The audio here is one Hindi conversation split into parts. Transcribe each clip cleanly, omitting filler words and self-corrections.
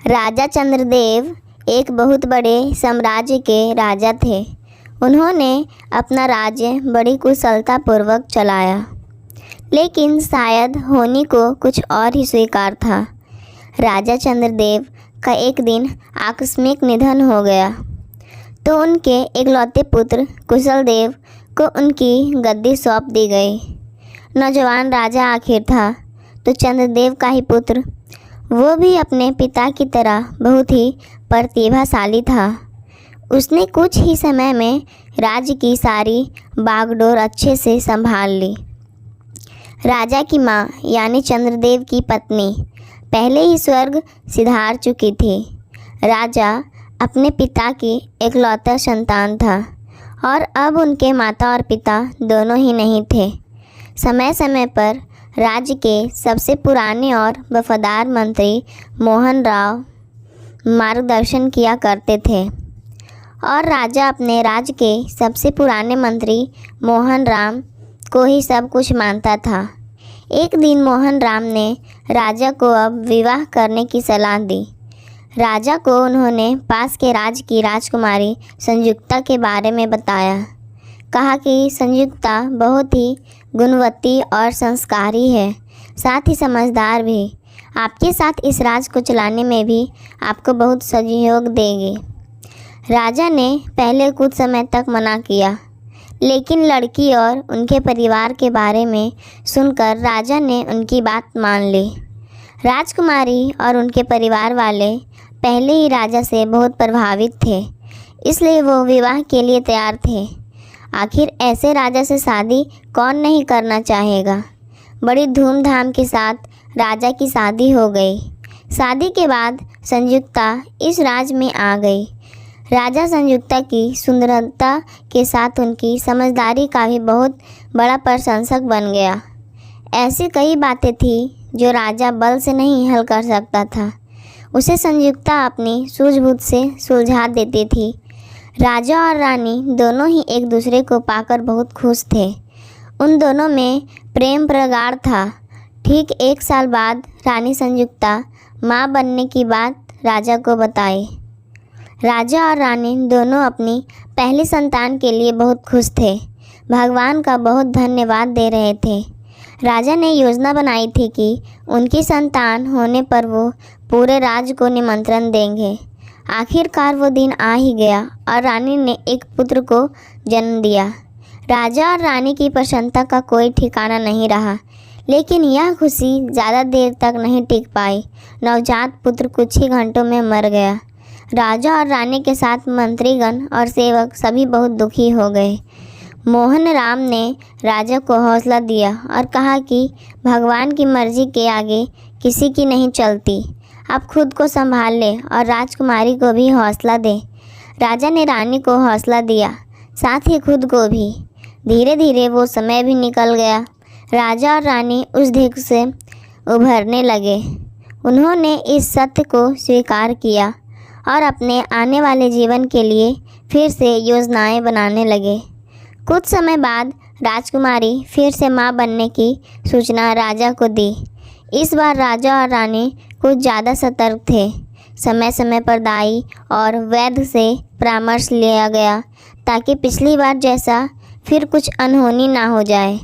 राजा चंद्रदेव एक बहुत बड़े साम्राज्य के राजा थे। उन्होंने अपना राज्य बड़ी कुशलतापूर्वक चलाया, लेकिन शायद होनी को कुछ और ही स्वीकार था। राजा चंद्रदेव का एक दिन आकस्मिक निधन हो गया, तो उनके इकलौते पुत्र कुशलदेव को उनकी गद्दी सौंप दी गई। नौजवान राजा आखिर था तो चंद्रदेव का ही पुत्र, वो भी अपने पिता की तरह बहुत ही प्रतिभाशाली था। उसने कुछ ही समय में राज्य की सारी बागडोर अच्छे से संभाल ली। राजा की माँ यानी चंद्रदेव की पत्नी पहले ही स्वर्ग सिधार चुकी थी। राजा अपने पिता की इकलौता संतान था और अब उनके माता और पिता दोनों ही नहीं थे। समय समय पर राज्य के सबसे पुराने और वफादार मंत्री मोहन राव मार्गदर्शन किया करते थे और राजा अपने राज्य के सबसे पुराने मंत्री मोहन राम को ही सब कुछ मानता था। एक दिन मोहन राम ने राजा को अब विवाह करने की सलाह दी। राजा को उन्होंने पास के राज्य की राजकुमारी संयुक्ता के बारे में बताया। कहा कि संयुक्ता बहुत ही गुणवती और संस्कारी है, साथ ही समझदार भी। आपके साथ इस राज को चलाने में भी आपको बहुत सहयोग देगी। राजा ने पहले कुछ समय तक मना किया, लेकिन लड़की और उनके परिवार के बारे में सुनकर राजा ने उनकी बात मान ली। राजकुमारी और उनके परिवार वाले पहले ही राजा से बहुत प्रभावित थे, इसलिए वो विवाह के लिए तैयार थे। आखिर ऐसे राजा से शादी कौन नहीं करना चाहेगा। बड़ी धूमधाम के साथ राजा की शादी हो गई। शादी के बाद संयुक्ता इस राज में आ गई। राजा संयुक्ता की सुंदरता के साथ उनकी समझदारी का भी बहुत बड़ा प्रशंसक बन गया। ऐसी कई बातें थी जो राजा बल से नहीं हल कर सकता था, उसे संयुक्ता अपनी सूझबूझ से सुलझा देती थी। राजा और रानी दोनों ही एक दूसरे को पाकर बहुत खुश थे। उन दोनों में प्रेम प्रगाढ़ था। ठीक 1 साल बाद रानी संयुक्ता माँ बनने की बात राजा को बताई। राजा और रानी दोनों अपनी पहली संतान के लिए बहुत खुश थे, भगवान का बहुत धन्यवाद दे रहे थे। राजा ने योजना बनाई थी कि उनकी संतान होने पर वो पूरे राज्य को निमंत्रण देंगे। आखिरकार वो दिन आ ही गया और रानी ने एक पुत्र को जन्म दिया। राजा और रानी की प्रसन्नता का कोई ठिकाना नहीं रहा, लेकिन यह खुशी ज़्यादा देर तक नहीं टिक पाई। नवजात पुत्र कुछ ही घंटों में मर गया। राजा और रानी के साथ मंत्रीगण और सेवक सभी बहुत दुखी हो गए। मोहन राम ने राजा को हौसला दिया और कहा कि भगवान की मर्जी के आगे किसी की नहीं चलती। आप खुद को संभाल ले और राजकुमारी को भी हौसला दे। राजा ने रानी को हौसला दिया, साथ ही खुद को भी। धीरे धीरे वो समय भी निकल गया। राजा और रानी उस दुख से उभरने लगे। उन्होंने इस सत्य को स्वीकार किया और अपने आने वाले जीवन के लिए फिर से योजनाएं बनाने लगे। कुछ समय बाद राजकुमारी फिर से माँ बनने की सूचना राजा को दी। इस बार राजा और रानी कुछ ज़्यादा सतर्क थे। समय समय पर दाई और वैद्य से परामर्श लिया गया ताकि पिछली बार जैसा फिर कुछ अनहोनी ना हो जाए।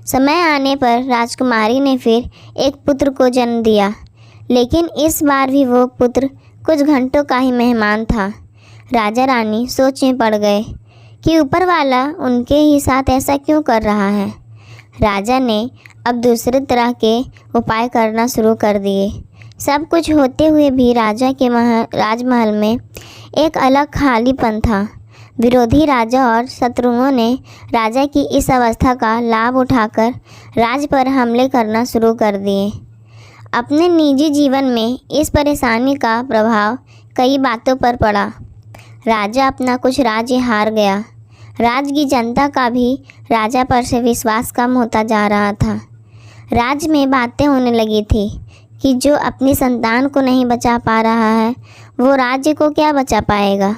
समय आने पर राजकुमारी ने फिर एक पुत्र को जन्म दिया, लेकिन इस बार भी वो पुत्र कुछ घंटों का ही मेहमान था। राजा रानी सोच में पड़ गए कि ऊपर वाला उनके ही साथ ऐसा क्यों कर रहा है। राजा ने अब दूसरे तरह के उपाय करना शुरू कर दिए। सब कुछ होते हुए भी राजा के राजमहल में एक अलग खालीपन था। विरोधी राजा और शत्रुओं ने राजा की इस अवस्था का लाभ उठाकर राज्य पर हमले करना शुरू कर दिए। अपने निजी जीवन में इस परेशानी का प्रभाव कई बातों पर पड़ा। राजा अपना कुछ राज्य हार गया। राज्य की जनता का भी राजा पर से विश्वास कम होता जा रहा था। राज्य में बातें होने लगी थी कि जो अपनी संतान को नहीं बचा पा रहा है, वो राज्य को क्या बचा पाएगा।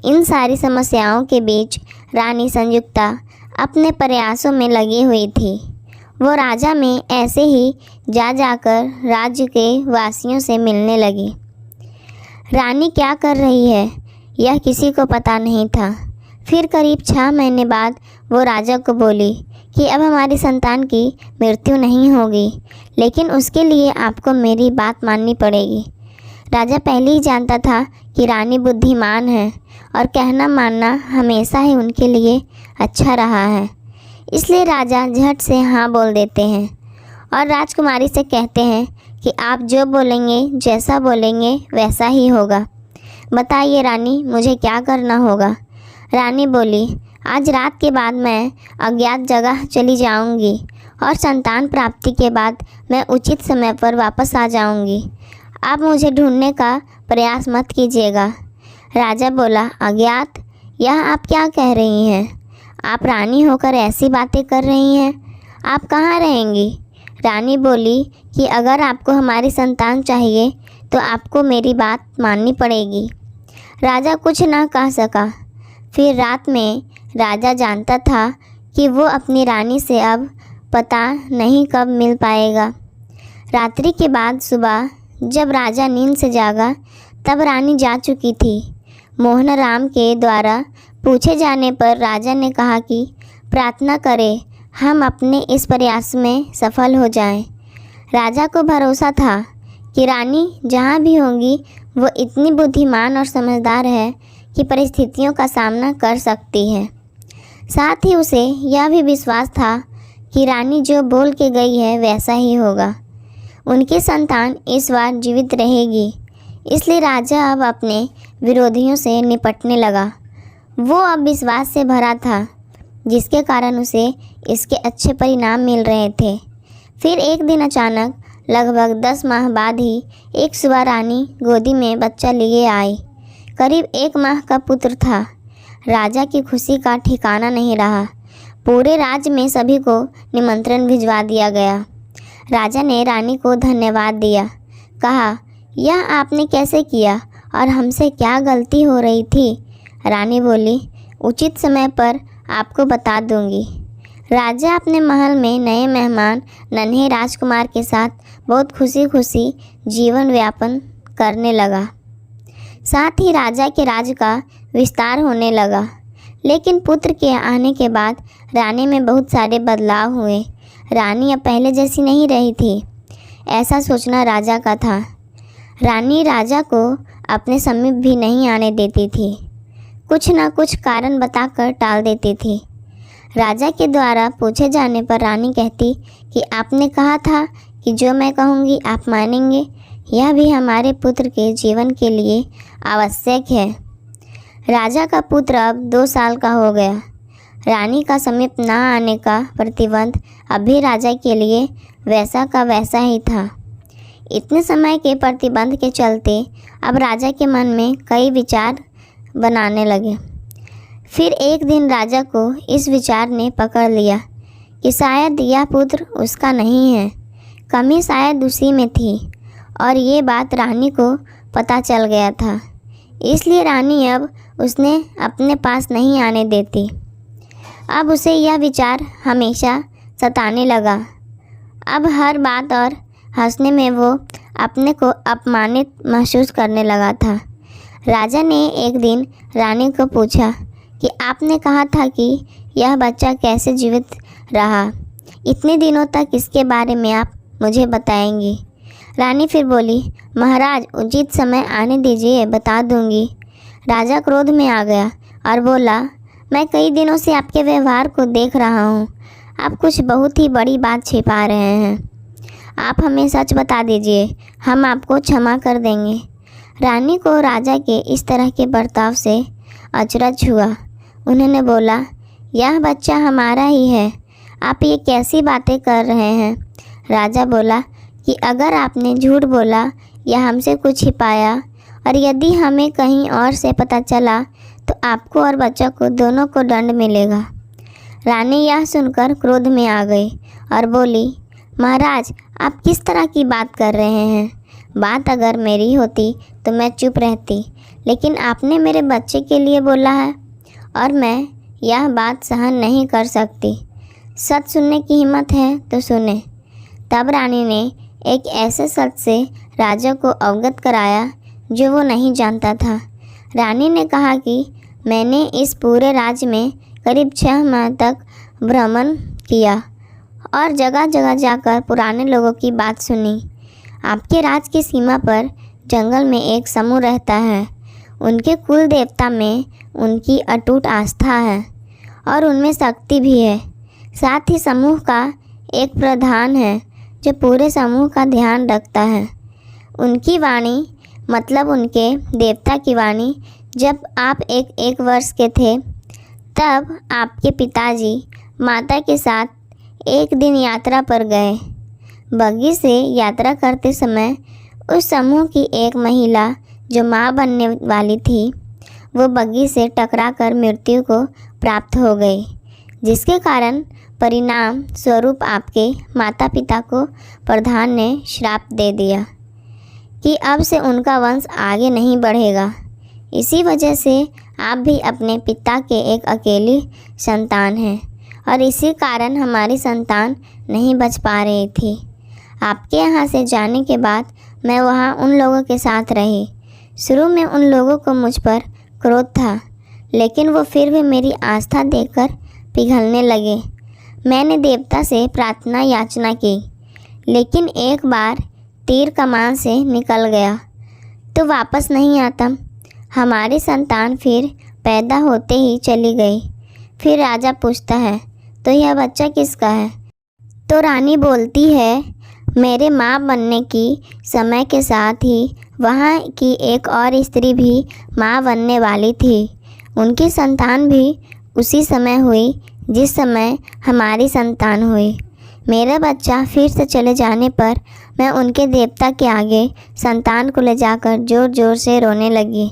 इन सारी समस्याओं के बीच रानी संयुक्ता अपने प्रयासों में लगी हुई थी। वो राजा में ऐसे ही जा जाकर राज्य के वासियों से मिलने लगी। रानी क्या कर रही है यह किसी को पता नहीं था। फिर करीब 6 महीने बाद वो राजा को बोली कि अब हमारी संतान की मृत्यु नहीं होगी, लेकिन उसके लिए आपको मेरी बात माननी पड़ेगी। राजा पहले ही जानता था कि रानी बुद्धिमान है और कहना मानना हमेशा ही उनके लिए अच्छा रहा है, इसलिए राजा झट से हाँ बोल देते हैं और राजकुमारी से कहते हैं कि आप जो बोलेंगे, जैसा बोलेंगे वैसा ही होगा। बताइए रानी, मुझे क्या करना होगा? रानी बोली, आज रात के बाद मैं अज्ञात जगह चली जाऊंगी और संतान प्राप्ति के बाद मैं उचित समय पर वापस आ जाऊंगी। आप मुझे ढूंढने का प्रयास मत कीजिएगा। राजा बोला, अज्ञात? यह आप क्या कह रही हैं? आप रानी होकर ऐसी बातें कर रही हैं। आप कहाँ रहेंगी? रानी बोली कि अगर आपको हमारी संतान चाहिए तो आपको मेरी बात माननी पड़ेगी। राजा कुछ ना कह सका। फिर रात में राजा जानता था कि वो अपनी रानी से अब पता नहीं कब मिल पाएगा। रात्रि के बाद सुबह जब राजा नींद से जागा तब रानी जा चुकी थी। मोहन राम के द्वारा पूछे जाने पर राजा ने कहा कि प्रार्थना करें, हम अपने इस प्रयास में सफल हो जाएं। राजा को भरोसा था कि रानी जहाँ भी होगी वो इतनी बुद्धिमान और समझदार है कि परिस्थितियों का सामना कर सकती है। साथ ही उसे यह भी विश्वास था कि रानी जो बोल के गई है वैसा ही होगा। उनकी संतान इस बार जीवित रहेगी। इसलिए राजा अब अपने विरोधियों से निपटने लगा। वो अब विश्वास से भरा था, जिसके कारण उसे इसके अच्छे परिणाम मिल रहे थे। फिर एक दिन अचानक लगभग 10 माह बाद ही एक सुबह रानी गोदी में बच्चा लिए आई। करीब 1 माह का पुत्र था। राजा की खुशी का ठिकाना नहीं रहा। पूरे राज्य में सभी को निमंत्रण भिजवा दिया गया। राजा ने रानी को धन्यवाद दिया। कहा, यह आपने कैसे किया और हमसे क्या गलती हो रही थी? रानी बोली, उचित समय पर आपको बता दूंगी। राजा अपने महल में नए मेहमान नन्हे राजकुमार के साथ बहुत खुशी खुशी जीवन यापन करने लगा। साथ ही राजा के राज्य का विस्तार होने लगा। लेकिन पुत्र के आने के बाद रानी में बहुत सारे बदलाव हुए। रानी अब पहले जैसी नहीं रही थी, ऐसा सोचना राजा का था। रानी राजा को अपने समीप भी नहीं आने देती थी। कुछ न कुछ कारण बताकर टाल देती थी। राजा के द्वारा पूछे जाने पर रानी कहती कि आपने कहा था कि जो मैं कहूँगी आप मानेंगे। यह भी हमारे पुत्र के जीवन के लिए आवश्यक है। राजा का पुत्र अब 2 साल का हो गया। रानी का समीप ना आने का प्रतिबंध अभी राजा के लिए वैसा का वैसा ही था। इतने समय के प्रतिबंध के चलते अब राजा के मन में कई विचार बनाने लगे। फिर एक दिन राजा को इस विचार ने पकड़ लिया कि शायद यह पुत्र उसका नहीं है, कमी शायद उसी में थी और ये बात रानी को पता चल गया था। इसलिए रानी अब उसने अपने पास नहीं आने देती। अब उसे यह विचार हमेशा सताने लगा। अब हर बात और हंसने में वो अपने को अपमानित महसूस करने लगा था। राजा ने एक दिन रानी को पूछा कि आपने कहा था कि यह बच्चा कैसे जीवित रहा, इतने दिनों तक इसके बारे में आप मुझे बताएंगी। रानी फिर बोली, महाराज उचित समय आने दीजिए, बता दूंगी। राजा क्रोध में आ गया और बोला, मैं कई दिनों से आपके व्यवहार को देख रहा हूँ। आप कुछ बहुत ही बड़ी बात छिपा रहे हैं। आप हमें सच बता दीजिए, हम आपको क्षमा कर देंगे। रानी को राजा के इस तरह के बर्ताव से अचरज हुआ। उन्होंने बोला, यह बच्चा हमारा ही है, आप ये कैसी बातें कर रहे हैं? राजा बोला कि अगर आपने झूठ बोला या हमसे कुछ छिपाया और यदि हमें कहीं और से पता चला तो आपको और बच्चा को दोनों को दंड मिलेगा। रानी यह सुनकर क्रोध में आ गई और बोली, महाराज आप किस तरह की बात कर रहे हैं? बात अगर मेरी होती तो मैं चुप रहती, लेकिन आपने मेरे बच्चे के लिए बोला है और मैं यह बात सहन नहीं कर सकती। सच सुनने की हिम्मत है तो सुने। तब रानी ने एक ऐसे सच से राजा को अवगत कराया जो वो नहीं जानता था। रानी ने कहा कि मैंने इस पूरे राज्य में करीब 6 माह तक भ्रमण किया और जगह जगह जाकर पुराने लोगों की बात सुनी। आपके राज की सीमा पर जंगल में एक समूह रहता है। उनके कुल देवता में उनकी अटूट आस्था है और उनमें शक्ति भी है। साथ ही समूह का एक प्रधान है जो पूरे समूह का ध्यान रखता है। उनकी वाणी मतलब उनके देवता की वाणी, जब आप एक वर्ष के थे तब आपके पिताजी माता के साथ एक दिन यात्रा पर गए। बग्घी से यात्रा करते समय उस समूह की एक महिला जो माँ बनने वाली थी, वो बग्घी से टकराकर मृत्यु को प्राप्त हो गई, जिसके कारण परिणाम स्वरूप आपके माता पिता को प्रधान ने श्राप दे दिया कि अब से उनका वंश आगे नहीं बढ़ेगा। इसी वजह से आप भी अपने पिता के एक अकेली संतान हैं और इसी कारण हमारी संतान नहीं बच पा रही थी। आपके यहाँ से जाने के बाद मैं वहाँ उन लोगों के साथ रही। शुरू में उन लोगों को मुझ पर क्रोध था, लेकिन वो फिर भी मेरी आस्था देखकर पिघलने लगे। मैंने देवता से प्रार्थना याचना की, लेकिन एक बार तीर कमान से निकल गया तो वापस नहीं आता। हमारी संतान फिर पैदा होते ही चली गई। फिर राजा पूछता है, तो यह बच्चा किसका है? तो रानी बोलती है, मेरे माँ बनने की समय के साथ ही वहाँ की एक और स्त्री भी माँ बनने वाली थी। उनकी संतान भी उसी समय हुई जिस समय हमारी संतान हुई। मेरा बच्चा फिर से चले जाने पर मैं उनके देवता के आगे संतान को ले जाकर ज़ोर ज़ोर से रोने लगी।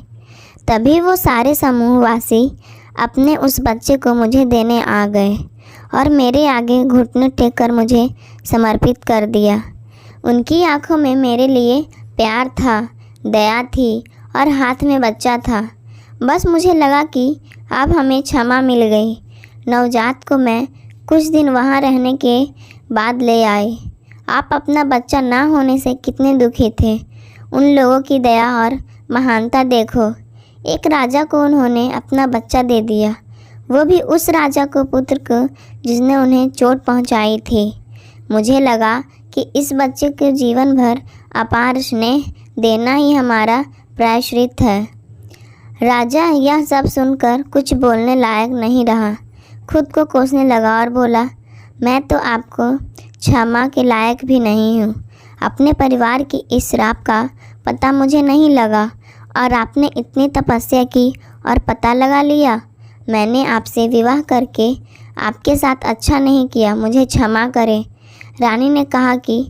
तभी वो सारे समूहवासी अपने उस बच्चे को मुझे देने आ गए और मेरे आगे घुटने टेक कर मुझे समर्पित कर दिया। उनकी आंखों में मेरे लिए प्यार था, दया थी और हाथ में बच्चा था। बस मुझे लगा कि अब हमें क्षमा मिल गई। नवजात को मैं कुछ दिन वहाँ रहने के बाद ले आए। आप अपना बच्चा ना होने से कितने दुखी थे। उन लोगों की दया और महानता देखो। एक राजा को उन्होंने अपना बच्चा दे दिया, वो भी उस राजा को पुत्र को जिसने उन्हें चोट पहुंचाई थी। मुझे लगा कि इस बच्चे को जीवन भर अपार स्नेह देना ही हमारा प्रायश्चित है। राजा यह सब सुनकर कुछ बोलने लायक नहीं रहा, खुद को कोसने लगा और बोला, मैं तो आपको क्षमा के लायक भी नहीं हूँ। अपने परिवार की इस श्राप का पता मुझे नहीं लगा और आपने इतनी तपस्या की और पता लगा लिया। मैंने आपसे विवाह करके आपके साथ अच्छा नहीं किया, मुझे क्षमा करें। रानी ने कहा कि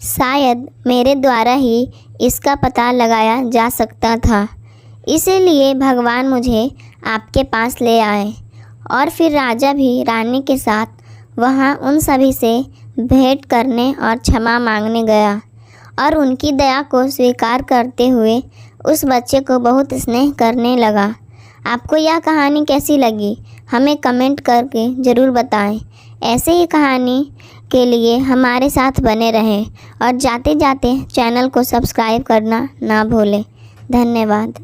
शायद मेरे द्वारा ही इसका पता लगाया जा सकता था, इसीलिए भगवान मुझे आपके पास ले आए। और फिर राजा भी रानी के साथ वहाँ उन सभी से भेंट करने और क्षमा मांगने गया और उनकी दया को स्वीकार करते हुए उस बच्चे को बहुत स्नेह करने लगा। आपको यह कहानी कैसी लगी हमें कमेंट करके ज़रूर बताएं। ऐसे ही कहानी के लिए हमारे साथ बने रहें और जाते जाते चैनल को सब्सक्राइब करना ना भूलें। धन्यवाद।